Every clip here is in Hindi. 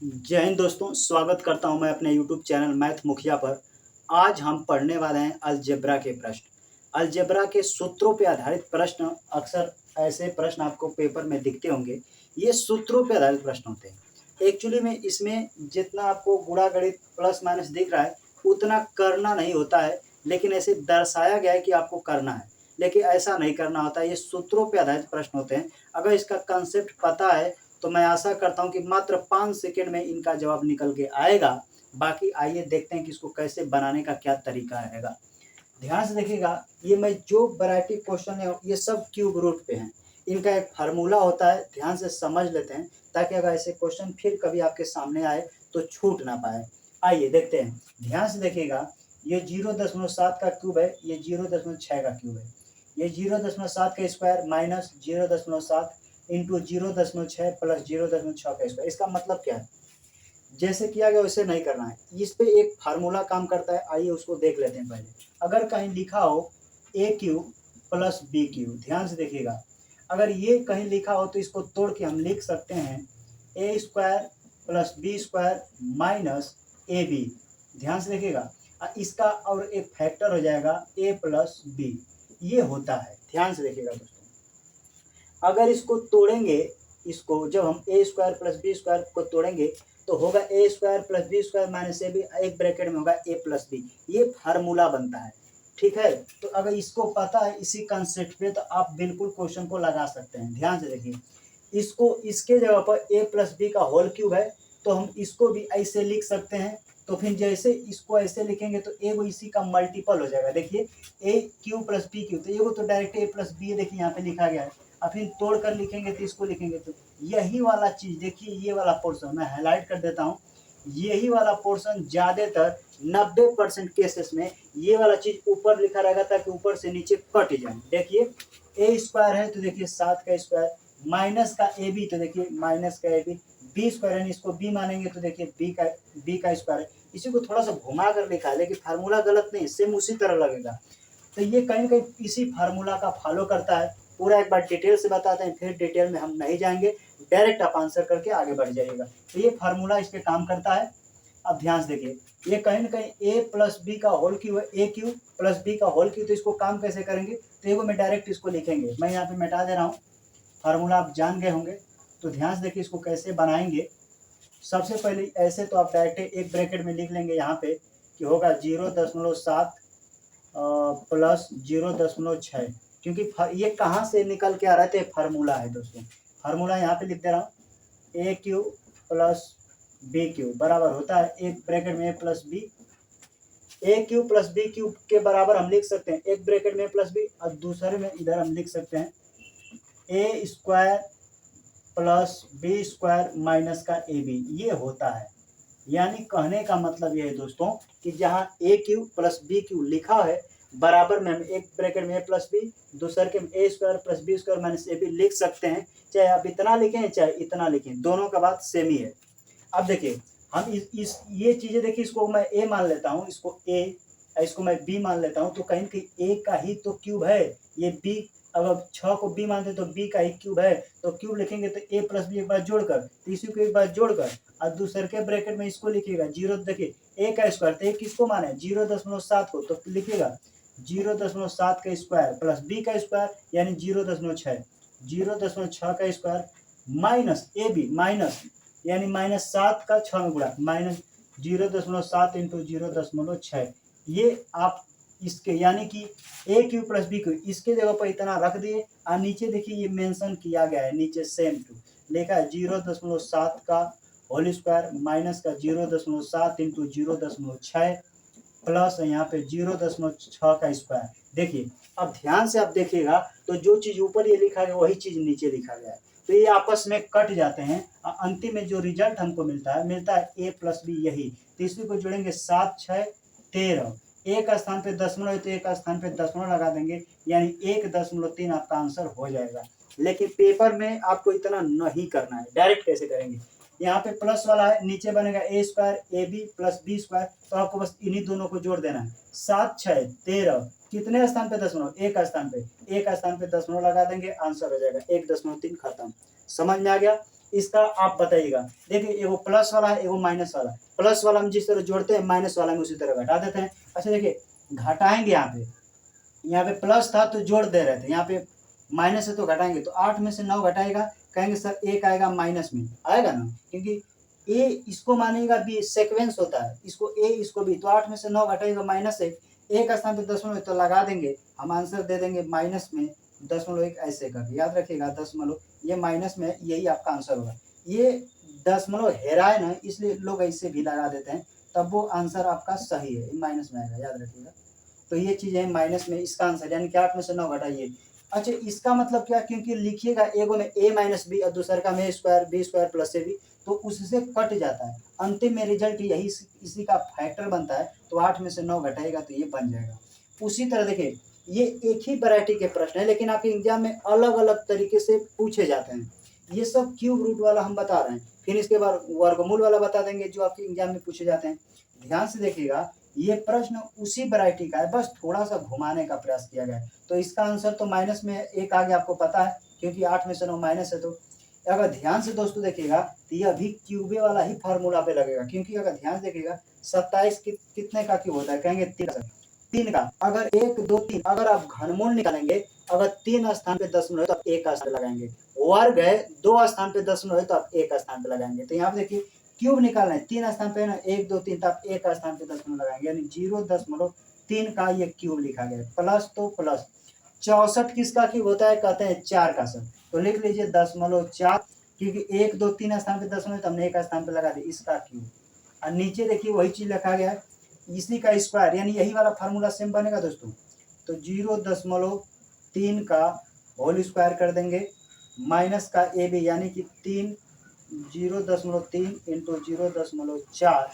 जय हिंद दोस्तों, स्वागत करता हूं मैं अपने YouTube चैनल मैथ मुखिया पर। आज हम पढ़ने वाले हैं अलजेब्रा के प्रश्न। अलजेब्रा के सूत्रों पे आधारित प्रश्न, अक्सर ऐसे प्रश्न आपको पेपर में दिखते होंगे। ये सूत्रों पे आधारित प्रश्न होते हैं। एक्चुअली में इसमें जितना आपको गुणा गणित प्लस माइनस दिख रहा है उतना करना नहीं होता है, लेकिन ऐसे दर्शाया गया है कि आपको करना है, लेकिन ऐसा नहीं करना होता है। ये सूत्रों पे आधारित प्रश्न होते हैं। अगर इसका कंसेप्ट पता है तो मैं आशा करता हूं कि मात्र 5 सेकंड में इनका जवाब निकल के आएगा। बाकी आइए देखते हैं कि इसको कैसे बनाने का क्या तरीका रहेगा। ध्यान से देखिएगा, ये मैं जो वैरायटी क्वेश्चन है ये सब क्यूब रूट पे हैं। इनका एक फार्मूला होता है, ध्यान से समझ लेते हैं ताकि अगर ऐसे क्वेश्चन फिर कभी आपके सामने आए तो छूट ना पाए। आइए देखते हैं, ध्यान से देखिएगा। ये 0.7 का क्यूब है, ये 0.6 का क्यूब है। ये 0.7 का स्क्वायर माइनस 0.7 इंटू 0.6 प्लस 0.6 का स्क्वायर। इसका मतलब क्या है? जैसे किया गया वैसे नहीं करना है। इस पे एक फार्मूला काम करता है, आइए उसको देख लेते हैं पहले। अगर कहीं लिखा हो ए क्यूब प्लस बी क्यूब, ध्यान से देखिएगा। अगर ये कहीं लिखा हो तो इसको तोड़ के हम लिख सकते हैं A square plus B square minus A B. ध्यान से देखिएगा, इसका और एक फैक्टर हो जाएगा ए प्लस बी। ये होता है, ध्यान से देखिएगा दोस्तों। अगर इसको तोड़ेंगे, इसको जब हम A square plus B square को तोड़ेंगे तो होगा A square plus B square minus A B, एक ब्रैकेट में होगा ए प्लस बी। ये फार्मूला बनता है, ठीक है। तो अगर इसको पता है इसी कंसेप्ट पे तो आप बिल्कुल क्वेश्चन को लगा सकते हैं। ध्यान से देखिए, इसको इसके जगह पर ए प्लस बी का होल क्यूब है तो हम इसको भी ऐसे लिख सकते हैं। तो फिर जैसे इसको ऐसे लिखेंगे तो ए वो इसी का मल्टीपल हो जाएगा। देखिए ए क्यूब प्लस बी क्यूब, तो ये वो तो डायरेक्ट ए प्लस बी, देखिए यहाँ पे लिखा गया है। अब फिर तोड़ कर लिखेंगे तो इसको लिखेंगे तो यही वाला चीज देखिए, ये वाला पोर्शन मैं हाईलाइट कर देता हूँ। यही वाला पोर्शन ज्यादातर 90% केसेस में ये वाला चीज ऊपर लिखा रहेगा ताकि ऊपर से नीचे कट जाए। देखिए ए स्क्वायर है तो देखिए 7 का स्क्वायर, माइनस का ए बी तो देखिए माइनस का ए बी, बी स्क्वायर है इसको बी मानेंगे तो देखिए बी का स्क्वायर है। इसी को थोड़ा सा घुमा कर लिखा है, लेकिन फार्मूला गलत नहीं, सेम उसी तरह लगेगा। तो ये कहीं ना कहीं इसी फार्मूला का फॉलो करता है। पूरा एक बार डिटेल से बताते हैं, फिर डिटेल में हम नहीं जाएंगे, डायरेक्ट आप आंसर करके आगे बढ़ जाइएगा। तो ये फार्मूला इस पे काम करता है। अब ध्यान से देखिए, ये कहीं ना कहीं ए प्लस बी का होल क्यूब है, ए क्यूब प्लस बी का होल क्यूब। तो इसको काम कैसे करेंगे, तो ये मैं डायरेक्ट इसको लिखेंगे। मैं यहाँ पे मिटा दे रहा हूँ, फार्मूला आप जान गए होंगे। तो ध्यान से देखिए इसको कैसे बनाएंगे। सबसे पहले ऐसे तो आप डायरेक्ट एक ब्रैकेट में लिख लेंगे यहाँ पे कि होगा 0.7 प्लस 0.6, क्योंकि ये कहाँ से निकल के आ रहा है, फार्मूला है दोस्तों। फार्मूला यहाँ पे लिख दे रहा हूँ, ए क्यू प्लस बी क्यू बराबर होता है एक ब्रैकेट में ए प्लस बी। ए क्यू प्लस बी क्यू के बराबर हम लिख सकते हैं एक ब्रैकेट में ए प्लस बी, और दूसरे में इधर हम लिख सकते हैं A square plus B square minus का ए बी। ये होता है, यानी कहने का मतलब ये है दोस्तों कि जहाँ ए क्यू प्लस बी क्यू लिखा है बराबर में हम एक ब्रैकेट में ए प्लस बी, दूसरे के A square plus B square minus A B लिख सकते हैं। चाहे आप इतना लिखें चाहे इतना लिखें, दोनों का बात सेम ही है। अब देखिए हम इस ये चीजें देखिए, इसको मैं ए मान लेता हूँ, इसको ए, इसको मैं बी मान लेता हूँ। तो कहीं कहीं ए का ही तो क्यूब है, ये बी, अगर 6 को बी मानते तो बी का ही क्यूब है। तो क्यूब लिखेंगे तो ए प्लस बी एक बार जोड़कर, तो इसी को एक बार जोड़कर, और दूसरे के ब्रैकेट में इसको लिखिएगा जीरो। देखिए ए का स्क्वायर, तो ए किसको माने 0.7 को, तो लिखिएगा 0.7 का स्क्वायर प्लस बी का स्क्वायर यानी 0.6, 0.6 का square minus A B, minus यानी -7 का 6 में गुणा, माइनस 0.7 इंटू 0.6। ये आप इसके यानी कि ए क्यू प्लस बी क्यू इसके जगह पर इतना रख दिए, और नीचे देखिए ये मेंशन किया गया है, नीचे सेम टू लिखा है 0.7 का होल स्क्वायर माइनस का 0.7 इंटू 0.6 प्लस यहाँ पे 0.6 का स्क्वायर। देखिए अब ध्यान से आप देखिएगा तो जो चीज ऊपर ये लिखा गया वही चीज नीचे लिखा गया है, तो ये आपस में कट जाते हैं और अंतिम में जो रिजल्ट हमको मिलता है ए प्लस बी यही। तो इसी को जोड़ेंगे 7 6 13, एक स्थान पे दशमलव है तो एक स्थान पे दशमलव लगा देंगे, यानी 1.3 आपका आंसर हो जाएगा। लेकिन पेपर में आपको इतना नहीं करना है, डायरेक्ट कैसे करेंगे। यहाँ पे प्लस वाला है, नीचे बनेगा A square A B plus B square, तो आपको बस इन्हीं दोनों को जोड़ देना है। 7 6 13, कितने स्थान पे दशमलव, एक स्थान पे, एक स्थान पे दशमलव लगा देंगे, आंसर हो जाएगा 1.3 खत्म। समझ में आ गया। इसका आप बताइएगा। देखिए एगो प्लस वाला है, एगो माइनस वाला। प्लस वाला हम जिस तरह जोड़ते हैं, माइनस वाला में उसी तरह घटा देते हैं। अच्छा देखिए, घटाएंगे यहाँ पे प्लस था तो जोड़ दे रहे थे, यहाँ पे माइनस है तो घटाएंगे। तो 8 में से 9 घटाएगा, कहेंगे सर 1 आएगा माइनस में, आएगा ना, क्योंकि ए इसको मानेगा बी, सीक्वेंस होता है, इसको ए इसको बी। तो 8 में से 9 घटाएगा माइनस 1, एक स्थान पे दशमलव तो लगा देंगे, हम आंसर दे देंगे माइनस में दशमलव 1 ऐसे करके। याद रखिएगा दशमलव, ये माइनस में, यही आपका आंसर होगा। ये दशमलव हेराए ना, इसलिए लोग ऐसे भी लगा देते हैं, तब वो आंसर आपका सही है, माइनस में आएगा, याद रखिएगा। तो ये चीज़ है माइनस में, इसका आंसर यानी कि 8 में से 9 घटाइए। अच्छा इसका मतलब क्या, क्योंकि लिखिएगा एगो में a माइनस बी और दूसरे का में square b square plus a b, तो उससे कट जाता है। अंतिम में रिजल्ट यही इसी का फैक्टर बनता है। तो 8 में से 9 घटाएगा तो ये बन जाएगा। उसी तरह देखिए, ये एक ही वैरायटी के प्रश्न है, लेकिन आपके एग्जाम में अलग अलग तरीके से पूछे जाते हैं। ये सब क्यूब रूट वाला हम बता रहे हैं, फिर इसके बाद वर्गमूल वाला बता देंगे जो आपके एग्जाम में पूछे जाते हैं। ध्यान से देखिएगा, ये प्रश्न उसी वैरायटी का है, बस थोड़ा सा घुमाने का प्रयास किया गया है। तो इसका आंसर तो माइनस में 1 आ गया, आपको पता है, क्योंकि 8 में से 9 माइनस है। तो अगर ध्यान से दोस्तों देखिएगा, तो ये अभी क्यूबे वाला ही फार्मूला पे लगेगा, क्योंकि अगर ध्यान से देखिएगा 27 कितने का क्यूब होता है, कहेंगे 3 का। अगर 1 2 3 अगर आप घनमूल निकालेंगे, अगर 3 स्थान पे दशमलव है तो आप 1 का स्थान लगाएंगे। वर्ग है, 2 स्थान पे दशमलव है तो आप 1 का स्थान पे लगाएंगे। तो यहाँ पे देखिए क्यूब निकालना है, 3 स्थान पे है ना, 1 2 3, तो आप 1 का स्थान पे दशमलव लगाएंगे, यानी 0.3 का ये क्यूब लिखा गया है। प्लस तो प्लस 64 किसका क्यूब होता है, कहते हैं 4 का सर। तो लिख लीजिए 0.4, क्योंकि 1 2 3 स्थान पे दशमलव तो हमने 1 स्थान पे लगा दिया, इसका क्यूब। और नीचे देखिए वही चीज लिखा गया है, इसी का स्क्वायर, यानी यही वाला फार्मूला सेम बनेगा दोस्तों। तो 0.3 का होल स्क्वायर कर देंगे, माइनस का ए बी, यानी कि 0.3 इंटू 0.4,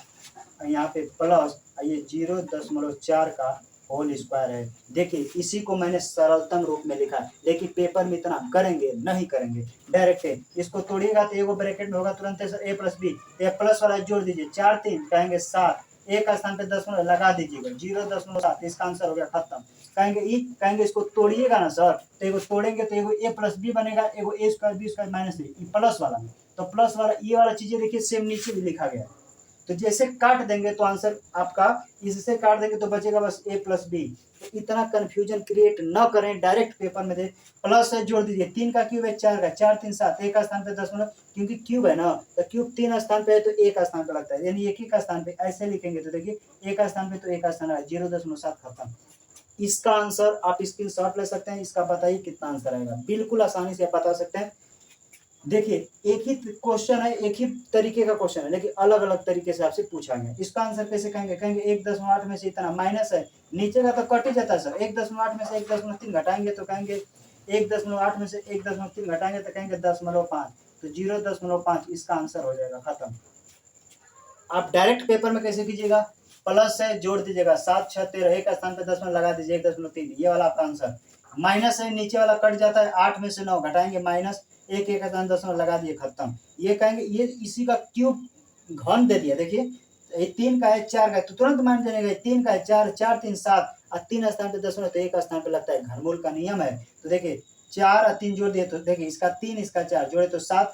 यहाँ पे प्लस ये 0.4 का होल स्क्वायर है। देखिए इसी को मैंने सरलतम रूप में लिखा है, लेकिन पेपर में इतना करेंगे नहीं, करेंगे डायरेक्ट इसको तोड़िएगा तो एगो ब्रैकेट में होगा तुरंत सर a प्लस बी, ये प्लस वाला जोड़ दीजिए, 4 3 कहेंगे 7, एक स्थान पे दशमलव लगा दीजिएगा, 0.7, इसका आंसर हो गया खत्म। कहेंगे इसको तोड़िएगा ना सर, तो एगो तोड़ेंगे तो एगो a प्लस बी बनेगा, एगो a square b square minus three, plus वाला में। तो प्लस वाला ये वाला चीजें देखिए सेम नीचे भी लिखा गया है। तो जैसे काट देंगे तो आंसर आपका, इससे काट देंगे तो बचेगा बस a प्लस बी। तो इतना कंफ्यूजन क्रिएट न करें, डायरेक्ट पेपर में दे, प्लस है जोड़ दीजिए, 3 का क्यूब है 4 का, 4 3 7, एक स्थान पे दशमलव, क्योंकि क्यूब है ना, तो क्यूब 3 स्थान पे है तो एक स्थान पे लगता है, यानी एक ही का स्थान पे ऐसे लिखेंगे तो देखिए एक स्थान पे तो एक स्थान है, 0.7 खत्म। इसका आंसर आप स्क्रीन शॉट ले सकते हैं, इसका बताइए कितना आंसर आएगा, बिल्कुल आसानी से बता सकते हैं। देखिए एक ही क्वेश्चन है, एक ही तरीके का क्वेश्चन है, लेकिन अलग अलग तरीके से आपसे पूछा गया। इसका आंसर कैसे कहेंगे, 1.8 में से इतना माइनस है, नीचे का तो कट ही जाता है सर, 1.8 में से 1.3 घटाएंगे तो कहेंगे 1.8 में से 1.3 घटाएंगे तो कहेंगे 0.5, तो 0.5 इसका आंसर हो जाएगा, खत्म। आप डायरेक्ट पेपर में कैसे कीजिएगा, प्लस है जोड़ दीजिएगा, 7 6 13, एक स्थान पे दशमलव लगा दीजिए, 1.3, ये वाला आपका आंसर। माइनस है नीचे वाला कट जाता है, 8 में से 9 घटाएंगे माइनस, एक स्थान दशमलव लगा दिए, खत्म। ये कहेंगे ये इसी का क्यूब घन दे दिया, देखिए ये 3 का है 4 का है, तो तुरंत मान जाएगा 3 का है 4 4 3 7, और 3 स्थान पे दशमलव तो एक स्थान पे लगता है, घनमूल का नियम है। तो देखिए 4 और 3 जोड़ दिए तो देखिए इसका 3 इसका 4 जोड़े तो 7,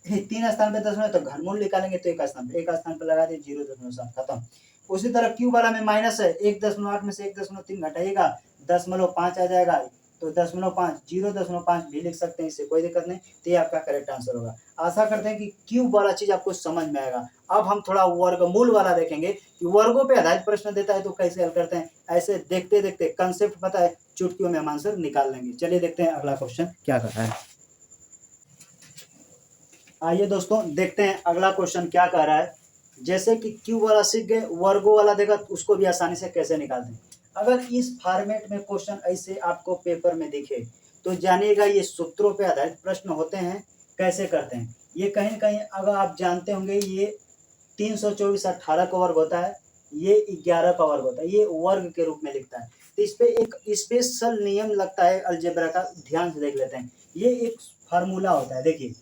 3 स्थान पे दशमलव तो घनमूल निकालेंगे तो एक स्थान पे लगा दिए, 0.7 खत्म। उसी तरह क्यूब वाला में माइनस है, 1.8 में से 1.3 घटाइएगा, 0.5 आ जाएगा, तो 0.5 0.5 भी लिख सकते हैं, इससे कोई दिक्कत नहीं। तो ये आपका करेक्ट आंसर होगा। आशा करते हैं कि क्यूब वाला चीज आपको समझ में आएगा। अब हम थोड़ा वर्गमूल वाला देखेंगे कि वर्गों पे आधारित प्रश्न देता है तो कैसे हल करते हैं। ऐसे देखते देखते कंसेप्ट पता है, चुटकियों में हम आंसर निकाल लेंगे। चलिए देखते हैं अगला क्वेश्चन क्या कर रहा है। आइए दोस्तों देखते हैं अगला क्वेश्चन क्या कह रहा है। जैसे कि क्यूब वाला सीख गए, वर्गों वाला देगा तो उसको भी आसानी से कैसे निकालते हैं। अगर इस फॉर्मेट में क्वेश्चन ऐसे आपको पेपर में दिखे तो जानिएगा ये सूत्रों पे आधारित प्रश्न होते हैं। कैसे करते हैं ये, कहीं न कहीं अगर आप जानते होंगे, ये 324 18 का वर्ग होता है, ये 11 का वर्ग होता है, ये वर्ग के रूप में लिखता है। तो इस पे एक स्पेशल नियम लगता है अलजेब्रा का, ध्यान से देख लेते हैं। ये एक फार्मूला होता है, देखिए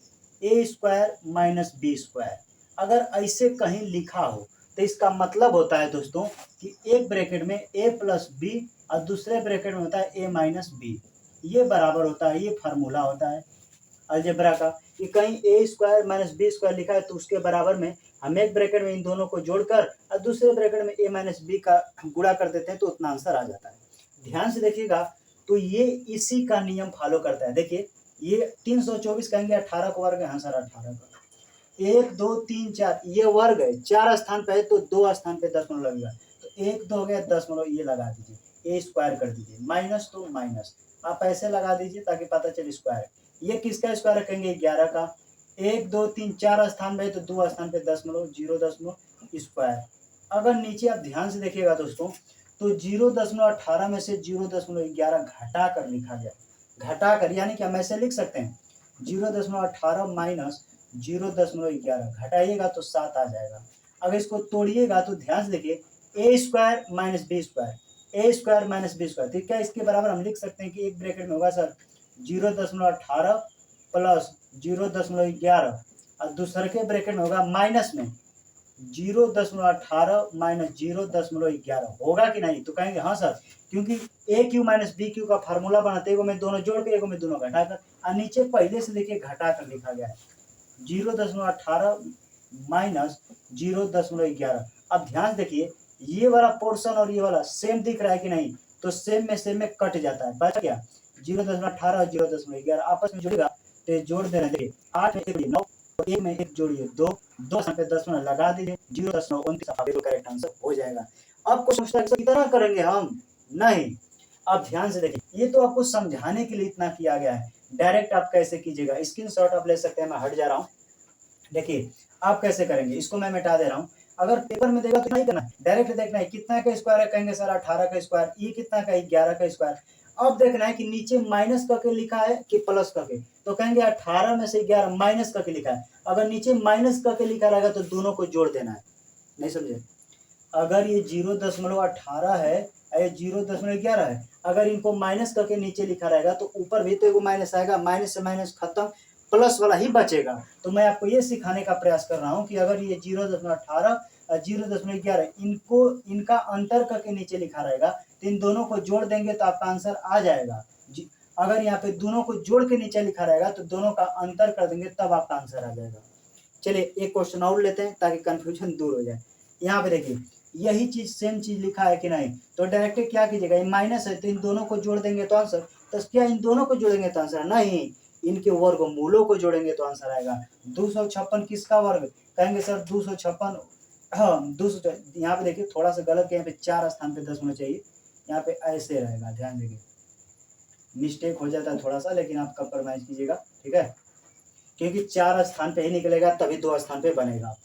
ए स्क्वायर माइनस बी स्क्वायर, अगर ऐसे कहीं लिखा हो तो इसका मतलब होता है दोस्तों कि एक ब्रैकेट में ए प्लस बी और दूसरे ब्रैकेट में होता है ए माइनस बी, ये बराबर होता है, ये फार्मूला होता है। अलजेब्रा का कि कहीं ए स्क्वायर माइनस बी स्क्वायर लिखा है तो उसके बराबर में हम एक ब्रैकेट में इन दोनों को जोड़कर और दूसरे ब्रैकेट में ए माइनस बी का गुणा कर देते हैं तो उतना आंसर आ जाता है। ध्यान से देखिएगा, तो ये इसी का नियम फॉलो करता है। देखिए ये 324 कहेंगे 18 का वर्ग है, हाँ सर 18 का, 1 2 3 4 ये वर्ग है, 4 स्थान पे है तो 2 स्थान पे दशमलव लगेगा, तो 1 2 हो गया दशमलव, ये लगा दीजिए, ए स्क्वायर कर दीजिए, माइनस तो माइनस आप ऐसे लगा दीजिए ताकि पता चले स्क्वायर। ये किसका स्क्वायर रखेंगे? 11 का। 1 2 3 4 स्थान पे तो 2 स्थान पे दशमलव, 0 स्क्वायर। अगर नीचे आप ध्यान से देखिएगा दोस्तों, तो 0.18 में से 0.11 घटा कर लिखा गया, घटा कर, यानी कि हम ऐसे लिख सकते हैं 0.18 माइनस 0.11 घटाइएगा तो 7 आ जाएगा। अगर इसको तोड़िएगा तो ध्यान से देखिए, ए स्क्वायर माइनस बी स्क्वायर, ए स्क्वायर माइनस बी स्क्वायर, ठीक है, इसके बराबर हम लिख सकते हैं कि एक ब्रैकेट में होगा सर 0.18 प्लस 0.11 और दूसरे के ब्रैकेट में होगा माइनस में 0.18 माइनस 0.11 होगा कि नहीं? तो कहेंगे हाँ सर, क्योंकि ए क्यू माइनस बी क्यू का फार्मूला बनाते हैं, में दोनों जोड़ के, में दोनों घटाकर, और नीचे पहले से देखिए घटा कर लिखा गया है 0.18 माइनस 0.11। अब ध्यान देखिए, ये वाला पोर्शन और ये वाला सेम दिख रहा है कि नहीं? तो सेम में कट जाता है, बच गया 0.18 और 0.11 आपस में जुड़ेगा तो जोड़ देना। देखिए 8 में 1 9, एक में एक जोड़िए 2, 2 स्थान पे 10 लगा दीजिए, 0.29 करेक्ट आंसर हो जाएगा। अब क्वेश्चन पूछता है कितना करेंगे हम? नहीं, अब ध्यान से देखिए, ये तो आपको समझाने के लिए इतना किया गया है, डायरेक्ट आप कैसे कीजिएगा, स्क्रीनशॉट आप ले सकते हैं, मैं हट जा रहा हूँ। देखिए आप कैसे करेंगे, इसको मैं मिटा दे रहा हूँ। अगर पेपर में देगा तो नहीं करना है, डायरेक्ट देखना है कितना का स्क्वायर है, कहेंगे सर 18 का स्क्वायर, ये कितना का 11 का स्क्वायर। अब देखना है कि नीचे माइनस करके लिखा है कि प्लस करके, तो कहेंगे 18 में से 11 माइनस करके लिखा है। अगर नीचे माइनस करके लिखा रहेगा तो दोनों को जोड़ देना है, नहीं समझे? अगर ये 0.18 है, ये 0.11 है, अगर इनको माइनस करके नीचे लिखा रहेगा तो ऊपर भी तो एगो माइनस आएगा, माइनस से माइनस खत्म, प्लस वाला ही बचेगा। तो मैं आपको ये सिखाने का प्रयास कर रहा हूँ कि अगर ये 0.18 और 0.11 इनको, इनका अंतर करके नीचे लिखा रहेगा तो इन दोनों को जोड़ देंगे तो आपका आंसर आ जाएगा। अगर यहाँ पे दोनों को जोड़ के नीचे लिखा रहेगा तो दोनों का अंतर कर देंगे तब आपका आंसर आ जाएगा। चलिए एक क्वेश्चन और लेते हैं ताकि कंफ्यूजन दूर हो जाए। यहाँ पे देखिए यही चीज सेम चीज लिखा है कि नहीं, तो डायरेक्ट क्या कीजिएगा, ये माइनस है तो इन दोनों को जोड़ देंगे तो आंसर, तो क्या इन दोनों को जोड़ेंगे तो आंसर? नहीं, इनके वर्गमूलों को जोड़ेंगे तो आंसर आएगा। 256 किसका वर्ग? कहेंगे सर 256, हाँ 200। यहाँ पे देखिए थोड़ा सा गलत, यहाँ पे 4 स्थान पे 10 होना चाहिए, यहाँ पे ऐसे रहेगा, ध्यान देखिए मिस्टेक हो जाता है थोड़ा सा, लेकिन आप कंप्रोमाइज कीजिएगा, ठीक है, क्योंकि 4 स्थान पे ही निकलेगा तभी 2 स्थान पे बनेगा।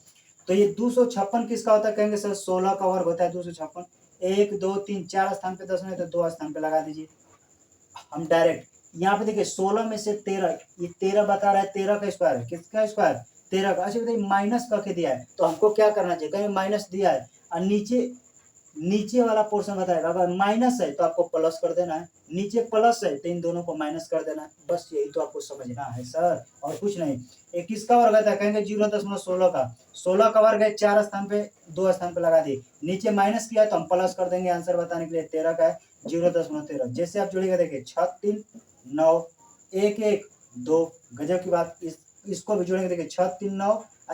तो ये 256 किसका होता है? कहेंगे सर 16 का वर्ग होता है 256। 1 2 3 4 स्थान पे 10 है तो 2 स्थान पे लगा दीजिए। हम डायरेक्ट यहाँ पे देखिए 16 में से 13, ये 13 बता रहा है, 13 का स्क्वायर है, किसका स्क्वायर? 13 का। अच्छा बताइए माइनस करके दिया है तो हमको क्या करना चाहिए? कहीं माइनस दिया है और नीचे वाला पोर्शन बताएगा, अगर माइनस है तो आपको प्लस कर देना है, नीचे प्लस है तो इन दोनों को माइनस कर देना है, बस यही तो आपको समझना है सर, और कुछ नहीं। 21 का वर्ग आता है, कहेंगे 0.16 का, 16 का वर्ग है, 4 स्थान पे 2 स्थान पे लगा दिए, नीचे माइनस किया तो हम प्लस कर देंगे, आंसर बताने के लिए 13 का है 0.13। जैसे आप जोड़िएगा देखिए 6 3 9 1 1 2, गजब की बात। इसको भी जोड़ेंगे देखिए 6 3 9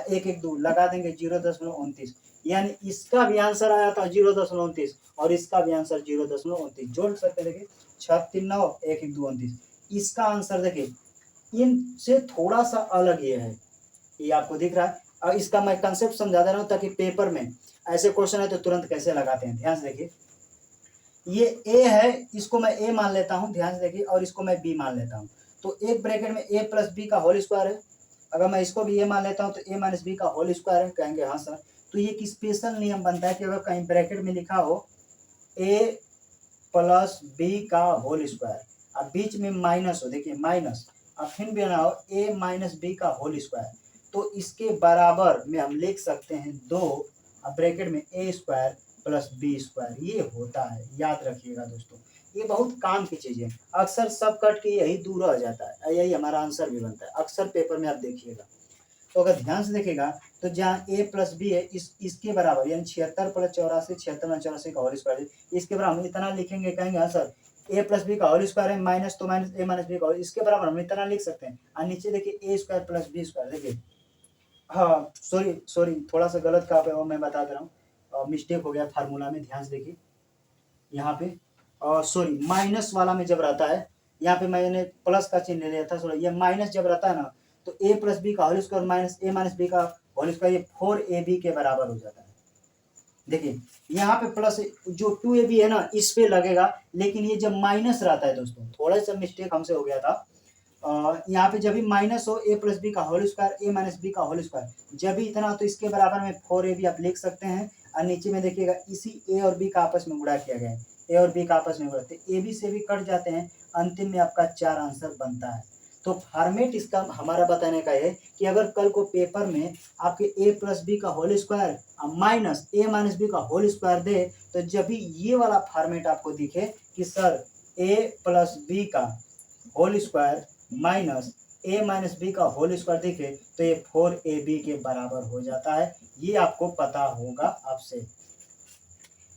1 1 2 लगा देंगे 0.29, यानी इसका भी आंसर आया था 0.29 और इसका भी आंसर 0.29, जोड़ सकते हैं। देखिए 6 3 9 1 1 2 29, इसका आंसर देखिए इनसे थोड़ा सा अलग ये है, ये आपको दिख रहा है। और इसका मैं कंसेप्ट समझा दे रहा हूँ ताकि पेपर में ऐसे क्वेश्चन है तो तुरंत कैसे लगाते हैं। ध्यान से देखिए, ये ए है, इसको मैं ए मान लेता हूँ, ध्यान से देखिए, और इसको मैं बी मान लेता हूँ, तो एक ब्रैकेट में ए प्लस बी का होल स्क्वायर है। अगर मैं इसको भी ए मान लेता हूँ तो ए माइनस बी का होल स्क्वायर है, कहेंगे हाँ सर। तो ये एक स्पेशल नियम बनता है कि अगर कहीं ब्रैकेट में लिखा हो ए प्लस बी का होल स्क्वायर, अब बीच में माइनस हो, देखिए माइनस, अब फिर भी ना हो ए माइनस बी का होल स्क्वायर, तो इसके बराबर में हम लिख सकते हैं 2 ब्रैकेट में a square plus B square, ये होता है, याद रखिएगा दोस्तों, ये बहुत काम की चीज़ है। अक्सर सब कट के यही दूर रह जाता है, यही हमारा आंसर भी बनता है अक्सर पेपर में, आप देखिएगा। तो अगर ध्यान से देखेगा तो जहाँ ए प्लस बी है इसके बराबर, यानी 76 प्लस 84, 76 में 84 का होल स्क्वायर, इसके बराबर हम इतना लिखेंगे, कहेंगे हाँ सर ए प्लस बी का होल स्क्वायर है, माइनस तो माइनस ए माइनस बी का होल, इसके बराबर हम इतना लिख सकते हैं। और नीचे देखिए ए स्क्वायर प्लस बी स्क्वायर, देखिए हाँ सॉरी सॉरी थोड़ा सा गलत कहा पे वो मैं बता दे रहा हूँ, मिस्टेक हो गया फार्मूला में, ध्यान से देखिए यहाँ पे सॉरी माइनस वाला में जब रहता है, यहाँ पे मैंने प्लस का चिन्ह ले लिया था, सॉरी ये माइनस जब रहता है ना तो ए प्लस बी का होल स्क्वायर माइनस ए माइनस बी का होल स्क्वायर, ये 4ab के बराबर हो जाता है। देखिए यहाँ पे प्लस जो 2ab है ना इस पे लगेगा, लेकिन ये जब माइनस रहता है दोस्तों, थोड़ा सा मिस्टेक हमसे हो गया था, यहाँ पे जब भी माइनस हो ए प्लस बी का होल स्क्वायर ए माइनस बी का होल स्क्वायर, जब भी इतना हो तो इसके बराबर में 4ab आप लिख सकते हैं। और नीचे में देखिएगा इसी ए और बी का आपस में गुणा किया गया है, ए और बी का आपस में गुणा, ए बी से भी कट जाते हैं, अंतिम में आपका 4 आंसर बनता है। तो फॉर्मेट इसका हमारा बताने का है कि अगर कल को पेपर में आपके ए प्लस बी का होल स्क्वायर माइनस ए माइनस बी का होल स्क्वायर दे, तो जब भी ये वाला फॉर्मेट आपको दिखे कि सर ए प्लस बी का होल स्क्वायर माइनस ए माइनस बी का होल स्क्वायर दिखे, तो ये 4ab के बराबर हो जाता है। ये आपको पता होगा आपसे,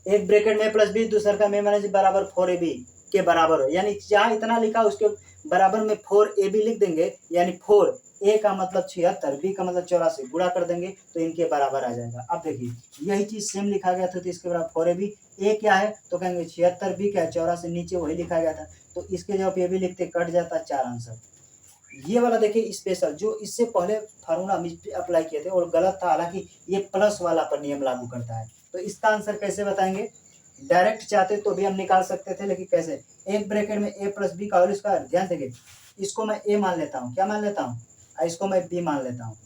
एक ब्रैकेट में प्लस बी दूसरा का में माइनस बराबर 4ab के बराबर हो, यानी जहाँ इतना लिखा उसके बराबर में 4ab लिख देंगे, यानी 4 ए का मतलब 76, बी का मतलब 84, गुणा कर देंगे तो इनके बराबर आ जाएगा। अब देखिए यही चीज सेम लिखा गया था, तो इसके बराबर 4ab, ए क्या है तो कहेंगे 76, बी क्या है 84, नीचे वही लिखा गया था, तो इसके जब ये भी लिखते कट जाता 4 आंसर। ये वाला देखिए स्पेशल जो इससे पहले फार्मूला हम अप्लाई किए थे और गलत था, हालांकि ये प्लस वाला पर नियम लागू करता है। तो इसका आंसर कैसे बताएंगे, डायरेक्ट चाहते तो भी हम निकाल सकते थे, लेकिन कैसे, एक ब्रैकेट में ए प्लस बी का होल स्क्वायर, ध्यान देंगे इसको मैं ए मान लेता हूँ, क्या मान लेता हूँ, इसको मैं बी मान लेता हूँ,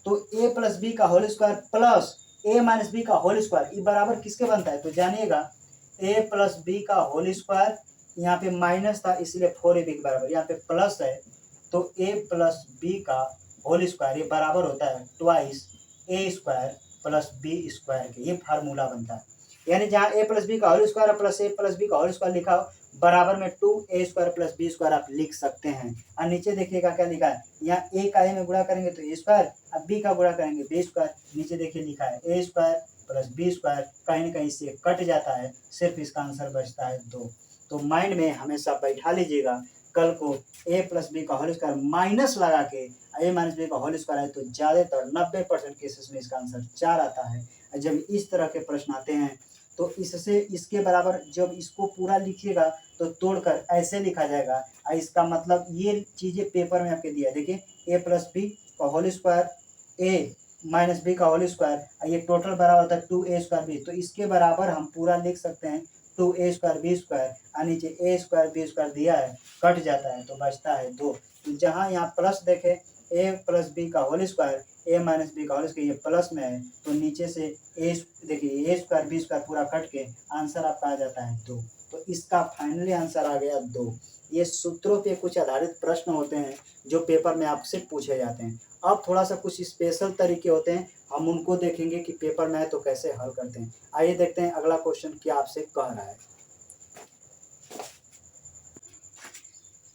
तो ए प्लस बी का होल स्क्वायर प्लस ए माइनस बी का होल स्क्वायर, ये बराबर किसके बनता है तो जानिएगा, ए प्लस बी का होल स्क्वायर, यहाँ पे माइनस था इसलिए 4ab के बराबर, यहाँ पे प्लस है तो ए प्लस बी का होल स्क्वायर, ये बराबर होता है ट्वाइस ए स्क्वायर प्लस बी स्क्वायर के, ये फार्मूला बनता है। यानी जहाँ ए प्लस बी का होल स्क्वायर प्लस ए प्लस बी का होल स्क्वायर लिखा हो, बराबर में 2a square plus B square आप लिख सकते हैं। और नीचे देखिएगा क्या लिखा है, यहाँ ए का ए में गुणा करेंगे तो ए स्क्वायर, अब बी का गुणा करेंगे बी स्क्वायर, नीचे देखिए लिखा है ए स्क्वायर प्लस बी स्क्वायर, कहीं ना कहीं से कट जाता है, सिर्फ इसका आंसर बचता है 2। तो माइंड में हमेशा बैठा लीजिएगा, कल को ए प्लस बी का होल स्क्वायर माइनस लगा के ए माइनस बी का होल स्क्वायर है तो ज़्यादातर 90% केसेस में इसका आंसर 4 आता है। जब इस तरह के प्रश्न आते हैं तो इससे इसके बराबर जब इसको पूरा लिखिएगा तो तोड़कर ऐसे लिखा जाएगा, और इसका मतलब ये चीज़ें पेपर में आपके दिया है, देखिए ए प्लस बी का होल स्क्वायर ए माइनस बी का होल स्क्वायर, ये टोटल बराबर होता है 2a स्क्वायर बी, तो इसके बराबर हम पूरा लिख सकते हैं 2a स्क्वायर बी स्क्वायर, और नीचे ए स्क्वायर बी स्क्वायर दिया है, कट जाता है तो बचता है 2। तो जहाँ यहाँ प्लस देखे ए प्लस बी का होल स्क्वायर ए माइनस बी का होल स्क्वायर, ये प्लस में है तो नीचे से ए देखिए ए स्क्वायर बी स्क्वायर पूरा कट के आंसर आपका आ जाता है 2। तो इसका फाइनली आंसर आ गया 2। ये सूत्रों पे कुछ आधारित प्रश्न होते हैं जो पेपर में आपसे पूछे जाते हैं। अब थोड़ा सा कुछ स्पेशल तरीके होते हैं, हम उनको देखेंगे कि पेपर में है तो कैसे हल करते हैं। आइए देखते हैं अगला क्वेश्चन क्या आपसे कह रहा है।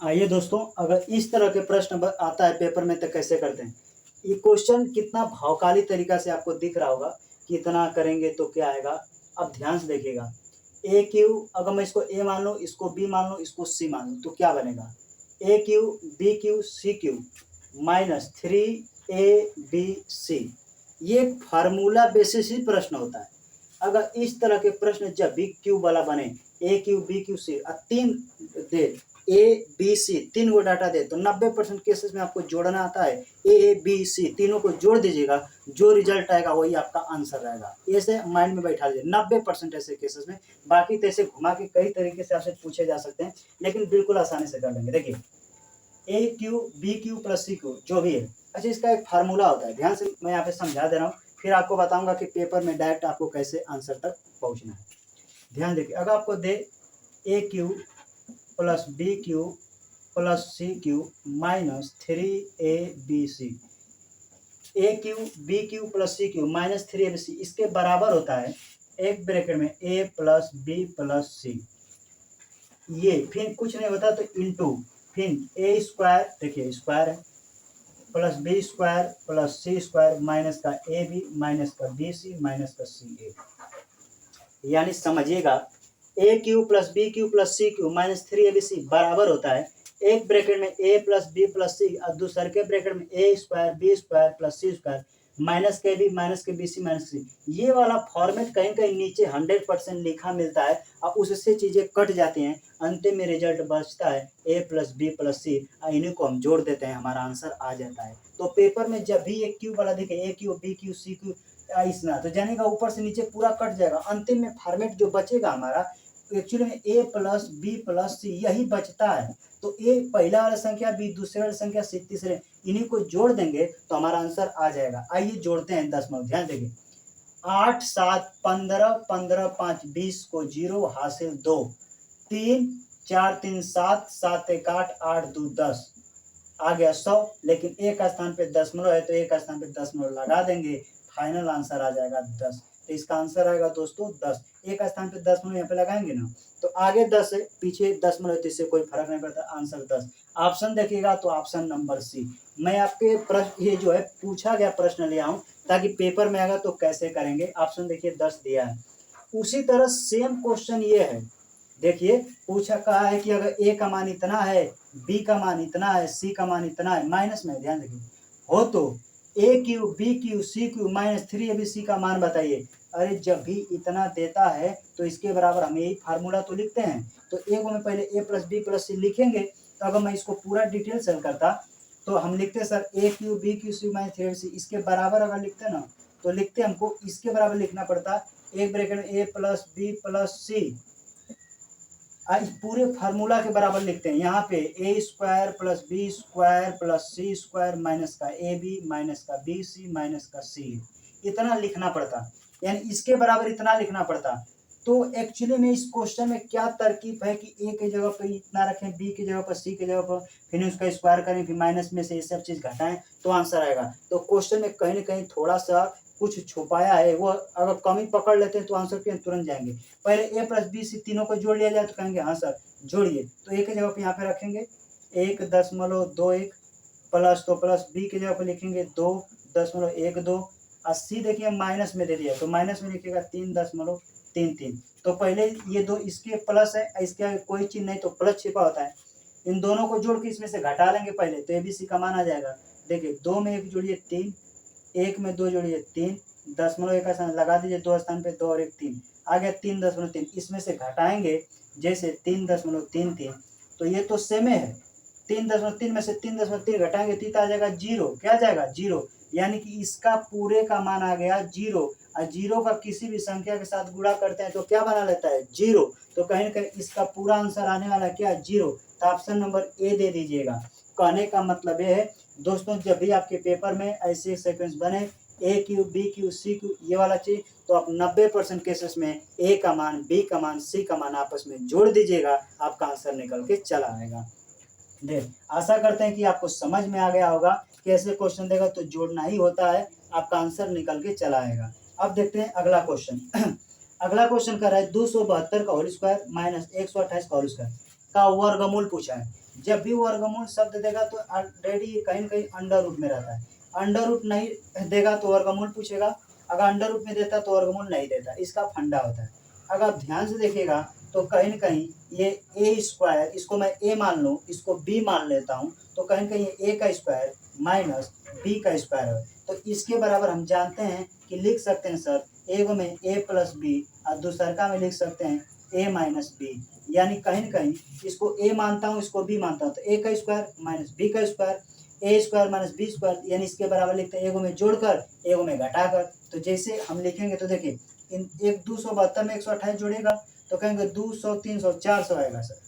आइए दोस्तों, अगर इस तरह के प्रश्न आता है पेपर में तो कैसे करते हैं। ये क्वेश्चन कितना भावकाली तरीका से आपको दिख रहा होगा कि इतना करेंगे तो क्या आएगा। अब ध्यान से देखिएगा, ए क्यू, अगर मैं इसको ए मान लूँ, इसको बी मान लूँ, इसको सी मान लूँ, तो क्या बनेगा, A cube B cube C cube minus 3ab ये फार्मूला बेसिस ही प्रश्न होता है। अगर इस तरह के प्रश्न जब भी क्यू वाला बने, ए क्यू बी क्यू सी, तीन दे ए बी सी, तीन को डाटा दे तो 90% केसेस में आपको जोड़ना आता है, ए बी सी तीनों को जोड़ दीजिएगा, जो रिजल्ट आएगा वही आपका आंसर रहेगा। ऐसे माइंड में बैठा लीजिए 90% ऐसे केसेस में। बाकी तो ऐसे घुमा के कई तरीके से आपसे पूछे जा सकते हैं, लेकिन बिल्कुल आसानी से कर लेंगे। देखिए A cube B cube plus C cube जो भी है, अच्छा इसका एक फार्मूला होता है, ध्यान से मैं यहाँ पे समझा दे रहा हूँ, फिर आपको बताऊंगा कि पेपर में डायरेक्ट आपको कैसे आंसर तक पहुँचना है। ध्यान देखिए, अगर आपको दे A cube plus B cube plus C cube minus 3ab, A cube B cube plus C cube minus 3ab, इसके बराबर होता है एक ब्रैकेट में ए प्लस बी प्लस सी, ये फिर कुछ नहीं होता तो इंटू फिर ए स्क्वायर, देखिए स्क्वायर है, प्लस बी स्क्वायर प्लस सी स्क्वायर माइनस का ए बी माइनस का बी सी माइनस का सी ए। यानी समझिएगा ए cube plus B cube plus सी क्यू माइनस 3abc बराबर होता है एक ब्रैकेट में ए प्लस बी प्लस सी और दूसरे के ब्रैकेट में a square b square plus C square minus के बी माइनस के बी सी माइनस सी। ये वाला फॉर्मेट कहीं कहीं नीचे 100% लिखा मिलता है और उससे चीजें कट जाती हैं, अंतिम में रिजल्ट बचता है ए प्लस बी प्लस सी, इन्हीं को हम जोड़ देते हैं, हमारा आंसर आ जाता है। तो पेपर में जब भी एक क्यू वाला दिखे A cube B cube C cube इतना तो जानेगा ऊपर से नीचे पूरा कट जाएगा, अंतिम में फॉर्मेट जो बचेगा हमारा एक्चुअली में ए प्लस बी प्लस सी यही बचता है। तो ए पहला वाला संख्या, बी दूसरे वाला संख्या, सी तीसरे, इन्हीं को जोड़ देंगे तो हमारा आंसर आ जाएगा। आइए जोड़ते हैं 10 में, ध्यान देंगे 8 7 15 15 5 20 को 0 हासिल 2 3 4 3 7 7 1 8 8 2 10 आ गया 100। लेकिन एक स्थान पे दशमलव है तो एक स्थान पे दशमलव लगा देंगे, फाइनल आंसर आ जाएगा 10। तो इसका आंसर आएगा दोस्तों 10। एक स्थान पे दशमलव यहाँ पे लगाएंगे ना तो आगे 10 है पीछे दशमलव, तो इससे कोई फर्क नहीं पड़ता, आंसर 10। ऑप्शन देखिएगा तो ऑप्शन नंबर सी। मैं आपके प्रश्न ये जो है पूछा गया प्रश्न ले आऊं ताकि पेपर में आएगा तो कैसे करेंगे। ऑप्शन देखिए 10 दिया है। उसी तरह सेम क्वेश्चन ये है, देखिए पूछा कहा है कि अगर ए का मान इतना है, बी का मान इतना है, सी का मान इतना है, माइनस में ध्यान देखिए हो तो A cube B cube C cube minus 3abc का मान बताइए। अरे जब भी इतना देता है तो इसके बराबर हम यही फार्मूला तो लिखते हैं। तो ए को में पहले ए प्लस बी प्लस सी लिखेंगे, तो अगर मैं इसको पूरा डिटेल से करता तो हम लिखते sir A cube B cube C minus 3abc, इसके बराबर अगर लिखते ना तो लिखते हमको इसके बराबर लिखना पड़ता एक ब्रैकेट में ए प्लस बी प्लस सी, इस पूरे फार्मूला के बराबर लिखते हैं। यहाँ पे A square plus B square plus C square minus का ए बी माइनस का बी सी माइनस का सी, इतना लिखना पड़ता, यानी इसके बराबर इतना लिखना पड़ता। तो एक्चुअली में इस क्वेश्चन में क्या तरकीब है कि ए की जगह पर इतना रखें, बी की जगह पर, सी की जगह पर, फिर उसका स्क्वायर करें, फिर माइनस में से ये सब चीज़ घटाएं तो आंसर आएगा। तो क्वेश्चन में कहीं ना कहीं थोड़ा सा कुछ छुपाया है, वो अगर कमी पकड़ लेते हैं तो आंसर के तुरंत जाएंगे। पहले ए प्लस बी सी तीनों को जोड़ लिया जाए तो कहेंगे हाँ सर जोड़िए, तो ए की जगह पे यहाँ पे रखेंगे 1.21 प्लस, तो प्लस बी की जगह पे लिखेंगे 2.12 और सी देखिए माइनस में दे दिया तो माइनस में लिखिएगा 3.33। तो पहले ये दो इसके प्लस है, इसके आगे कोई चिन्ह नहीं तो प्लस छिपा होता है, इन दोनों को जोड़ के इसमें से घटा लेंगे पहले तो एबीसी का मान आ जाएगा। देखिए 2 में 1 जोड़िए 3, 1 में 2 जोड़िए 3, दशमलव एक स्थान लगा दीजिए 2 स्थान पे 2 और 1 3 आ गया 3.3। इसमें से घटाएंगे जैसे 3.33, तो ये तो सेम है 3.3 में से 3.3 घटाएंगे तो आ जाएगा 0, क्या जाएगा 0, यानी कि इसका पूरे का मान आ गया 0। और 0 का किसी भी संख्या के साथ गुणा करते हैं तो क्या बना लेता है 0, तो कहीं ना कहीं इसका पूरा आंसर आने वाला क्या 0, तो ऑप्शन नंबर ए दे दीजिएगा। कहने का मतलब ये है दोस्तों जब भी आपके पेपर में ऐसे सीक्वेंस बने A cube B cube C cube ये वाला चीज, तो आप 90% केसेस में ए का मान बी का मान सी का मान आपस में जोड़ दीजिएगा, आपका आंसर निकल के चला आएगा। देख आशा करते हैं कि आपको समझ में आ गया होगा कि ऐसे क्वेश्चन देगा तो जोड़ना ही होता है, आपका आंसर निकल के चला आएगा। अब देखते हैं अगला क्वेश्चन। अगला क्वेश्चन कर रहा है 272 का होल स्क्वायर माइनस 128 का होल स्क्वायर का वर्गमूल पूछा है। जब भी वर्गमूल शब्द देगा तो ऑलरेडी कहीं ना कहीं अंडर रूट में रहता है, अंडर रूट नहीं देगा तो वर्गमूल पूछेगा, अगर अंडर रूट में देता तो वर्गमूल नहीं देता, इसका फंडा होता है। अगर आप ध्यान से देखिएगा तो कहीं ना कहीं ये ए स्क्वायर, इसको मैं ए मान लूँ इसको बी मान लेता हूँ, तो कहीं ना कहीं ए का स्क्वायर माइनस बी का स्क्वायर है, तो इसके बराबर हम जानते हैं कि लिख सकते हैं सर एक में ए प्लस बी और दूसरा में लिख सकते हैं ए माइनस बी, यानी कहीं ना कहीं इसको ए मानता हूँ इसको बी मानता हूँ, तो ए का स्क्वायर माइनस बी का स्क्वायर ए स्क्वायर माइनस बी स्क्वायर, यानी इसके बराबर लिखते हैं एगो में जोड़कर एगो में घटाकर। तो जैसे हम लिखेंगे तो देखिए इन एक 272 में 128 जोड़ेगा तो कहेंगे 200 300 400 आएगा सर।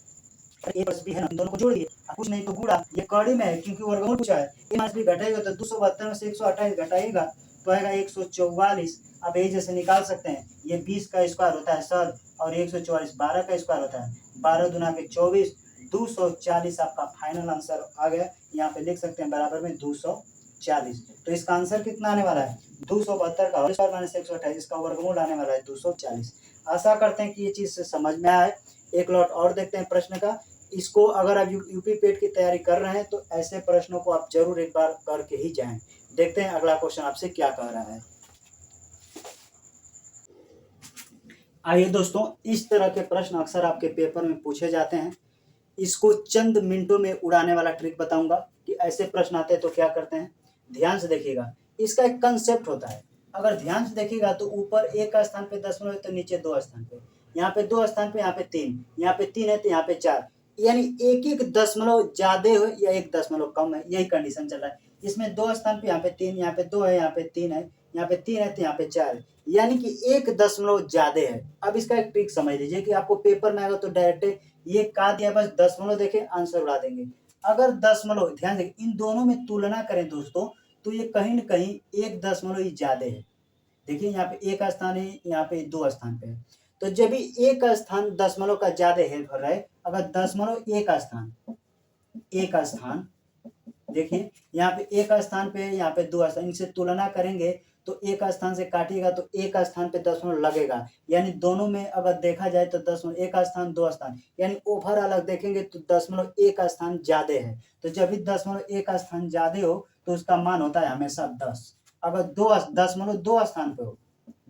ए प्लस बी है ना, दोनों को जोड़िए, कुछ नहीं तो गुणा, ये कड़ी में है क्योंकि वर्गमूल पूछा है। ए माइनस बी घटाएगा तो 272 में से 128 घटाएगा तो आएगा 144। अब ये जैसे निकाल सकते हैं, ये 20 का स्क्वायर होता है सर और 144 12 का स्क्वायर होता है, 12 दूना के 24, 240 आपका फाइनल आंसर आ गया। यहाँ पे लिख सकते हैं बराबर में 240। तो इसका आंसर कितना आने वाला है 272 का होल स्क्वायर माइनस 128, इसका वर्गमूल आने वाला है 240। आशा करते हैं कि ये चीज़ से समझ में आए। एक लॉट और देखते हैं प्रश्न का। इसको अगर आप यूपी पेट की तैयारी कर रहे हैं तो ऐसे प्रश्नों को आप जरूर एक बार करके ही जाएं। देखते हैं अगला क्वेश्चन आपसे क्या कह रहा है। आइए दोस्तों, इस तरह के प्रश्न अक्सर आपके पेपर में पूछे जाते हैं। इसको चंद मिनटों में उड़ाने वाला ट्रिक बताऊंगा कि ऐसे प्रश्न आते हैं तो क्या करते हैं। ध्यान से देखिएगा, इसका एक कंसेप्ट होता है। अगर ध्यान से देखिएगा तो ऊपर एक का स्थान पे दशमलव है तो नीचे 2 स्थान पे, यहाँ पे 2 स्थान पे, यहाँ पे 3, यहाँ पे 3 है तो यहाँ पे 4, यानी एक दशमलव ज्यादा हो या एक दशमलव कम है, यही कंडीशन चल रहा है। इसमें 2 स्थान पे यहाँ पे 3, यहाँ पे 2 है, यहाँ पे 3 है, यहाँ पे 3 है तो यहाँ पे 4 है, यानी कि एक दशमलव ज्यादा है। अब इसका एक ट्रिक समझ लीजिए कि आपको पेपर में आएगा तो डायरेक्ट ये का दिया, बस दशमलव देखे आंसर उड़ा देंगे। अगर दशमलव, ध्यान दें, इन दोनों में तुलना करें दोस्तों तो ये कहीं न कहीं एक दशमलव ही ज्यादा है। देखिए यहाँ पे एक स्थान है, यहाँ पे 2 स्थान पे है, तो जब भी एक स्थान दशमलव का ज्यादा है भर रहा है, अगर दशमलव एक स्थान देखिए यहाँ पे एक स्थान पे, यहाँ पे 2 स्थान, इनसे तुलना करेंगे तो एक स्थान से काटिएगा तो एक स्थान पे दशमलव लगेगा, यानी दोनों में अगर देखा जाए तो दशमलव एक स्थान 2 स्थान, यानी ओवरऑल अलग देखेंगे तो दशमलव एक स्थान ज्यादा है। तो जब भी दशमलव एक स्थान ज्यादा हो तो उसका मान होता है हमेशा 10। अगर दशमलव 2 स्थान पे हो,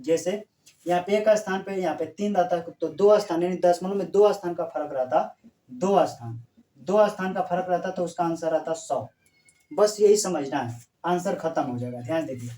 जैसे यहाँ पे एक स्थान पे, यहाँ पे 3 रहता तो 2 स्थान, यानी दशमलव में 2 स्थान का फर्क रहता, 2 स्थान का फर्क रहता तो उसका आंसर आता 100। बस यही समझना है, आंसर खत्म हो जाएगा। ध्यान दीजिए,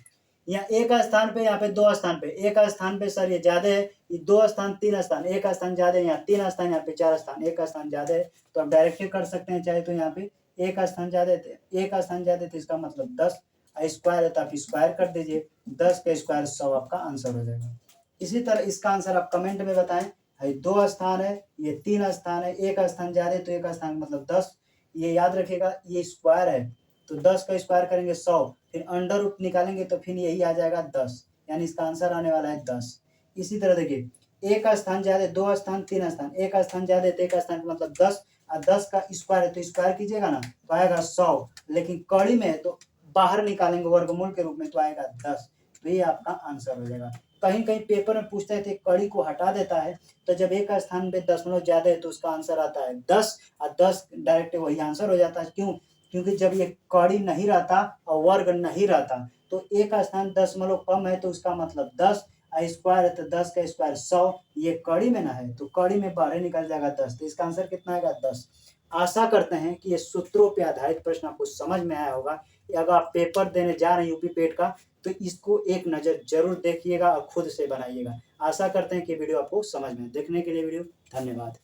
यहाँ एक स्थान पे, यहाँ पे 2 स्थान पे, एक स्थान पे सर ये ज्यादा है, ये 2 स्थान 3 स्थान, एक स्थान ज्यादा है, यहाँ 3 स्थान, यहाँ पे 4 स्थान, एक स्थान ज्यादा है, तो आप डायरेक्ट कर सकते हैं चाहे तो यहाँ पे एक स्थान ज्यादा है, एक स्थान ज्यादा है तो इसका मतलब 10 स्क्वायर है तो आप स्क्वायर कर दीजिए, 10 का स्क्वायर 100 आपका आंसर हो जाएगा। इसी तरह इसका आंसर आप कमेंट में बताएं। 2 स्थान है, ये 3 स्थान है, एक स्थान ज्यादा है तो एक स्थान मतलब 10, ये याद रखिएगा, ये स्क्वायर है तो 10 का स्क्वायर करेंगे 100, फिर अंडर रूट निकालेंगे तो फिर यही आ जाएगा 10, यानी इसका आंसर आने वाला है 10। इसी तरह देखिए, एक स्थान ज्यादा, 2 स्थान 3 स्थान, एक स्थान ज्यादा है तो एक स्थान मतलब 10, और 10 का स्क्वायर है तो स्क्वायर कीजिएगा ना तो आएगा 100, लेकिन कड़ी में है तो बाहर निकालेंगे वर्गमूल के रूप में तो आएगा 10, तो ये आपका आंसर हो जाएगा। कहीं कहीं पेपर में पूछते हैं तो कड़ी को हटा देता है, तो जब एक स्थान पे दशमलव ज्यादा है तो उसका आंसर आता है 10, और 10 डायरेक्ट वही आंसर हो जाता है। क्यों? क्योंकि जब ये कड़ी नहीं रहता और वर्ग नहीं रहता तो एक स्थान दशमलव कम है तो उसका मतलब 10, स्क्वायर है तो 10 का स्क्वायर 100, ये कड़ी में ना है तो कड़ी में बाहर निकल जाएगा 10, तो इसका आंसर कितना आएगा 10। आशा करते हैं कि ये सूत्रों पे आधारित प्रश्न आपको समझ में आया होगा। अगर आप पेपर देने जा रहे हैं यूपी पेट का तो इसको एक नज़र जरूर देखिएगा और खुद से बनाइएगा। आशा करते हैं कि वीडियो आपको समझ में। देखने के लिए वीडियो धन्यवाद।